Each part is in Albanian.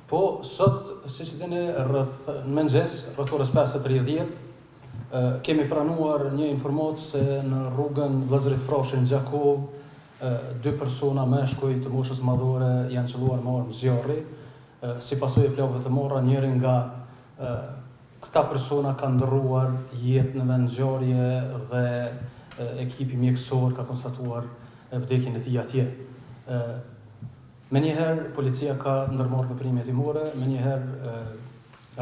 Po, sot, si që dini, në mëngjes, rreth orës 5:30, kemi pranuar një informatë se në rrugën Vllazërit Froshin Gjakov, 2 persona meshkuj të moshës madhore janë qelluar me armë zjarri. Si pasojë e plavëve të marra, njëri nga këta persona ka ndërruar jetë në vend ngjarje dhe ekipi mjekësor ka konstatuar vdekjen e tij atje. Menjëherë policia ka ndërmarrë veprime hetimore, menjëherë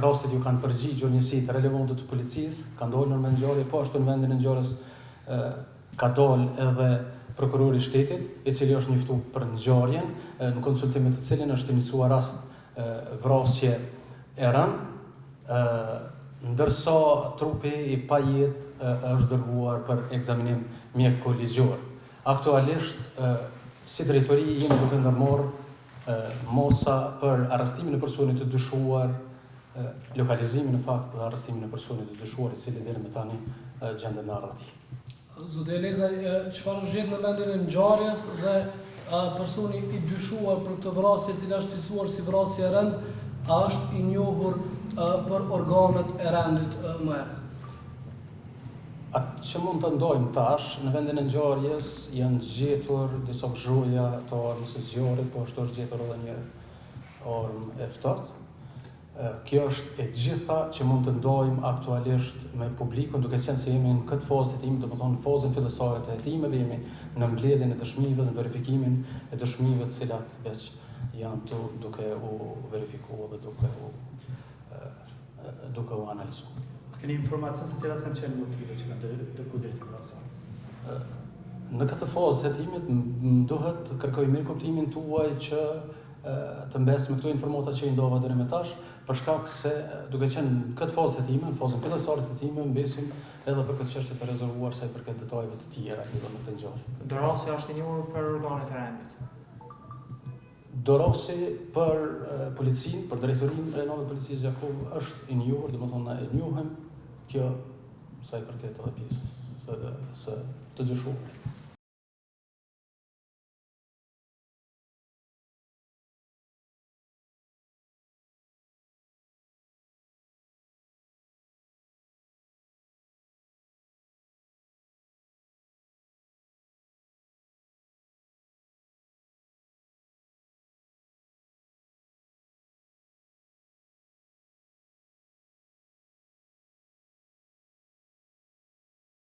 rastet ju kanë përgjigjur njësitë relevante të policisë, kanë dalë në vend ngjarje, po ashtu në vendin e ngjarjes ka dalë edhe prokurori i shtetit, i cili është njoftuar për ngjarjen, në konsultim me të cilin është iniciuar rast vrasje e rëndë, ndërsa trupi i pajetë është dërguar për ekzaminim mjekëligjor. Aktualisht, si drejtori jemi duke ndërmarrë mosa për arrestimin e personit të dyshuar, lokalizimin në fakt dhe arrestimin e personit të dyshuar, i cili deri më tani gjendet në arreti. Zoti Eleza, çfarë është gjetur në vendin e ngjarjes dhe personi i dyshuar për këtë vrasje, e cila është cilësuar si vrasje e rëndë, a është i njohur për organet e rendit më herët? Atë që mund të ndojmë tash, në vendin e ngjarjes janë gjetur disa zhroja të armës së zjarrit, po ashtu është gjetur edhe një armë e ftohtë. Kjo është e gjitha që mund të ndojmë aktualisht me publikun, duke qenë se jemi në këtë fazë të hetimit, domethënë në fazën fillestare të hetimeve, jemi në mbledhjen e dëshmive dhe verifikimin e dëshmive të cilat veç janë duke u verifikuar dhe duke u analizuar. Keni informacion se cilat kanë qenë motive që kanë dërguar deri te vrasja? Në këtë fazë të hetimit më duhet të kërkoj mirë kuptimin tuaj që të mbes me këto informata që i ndova deri më tash, për shkak se duke qenë në këtë fazë të hetimit, në fazën fillestare të hetimit, mbesim edhe për këtë çështje të rezervuar sa i përket detajeve të tjera lidhur me këtë ngjarje. Dorasi është i njohur për organet e rendit. Dorasi për policinë, për drejtorinë renale të policisë Gjakov është i njohur, domethënë e njohim kjo sa i përket edhe pjesës së të dyshuar.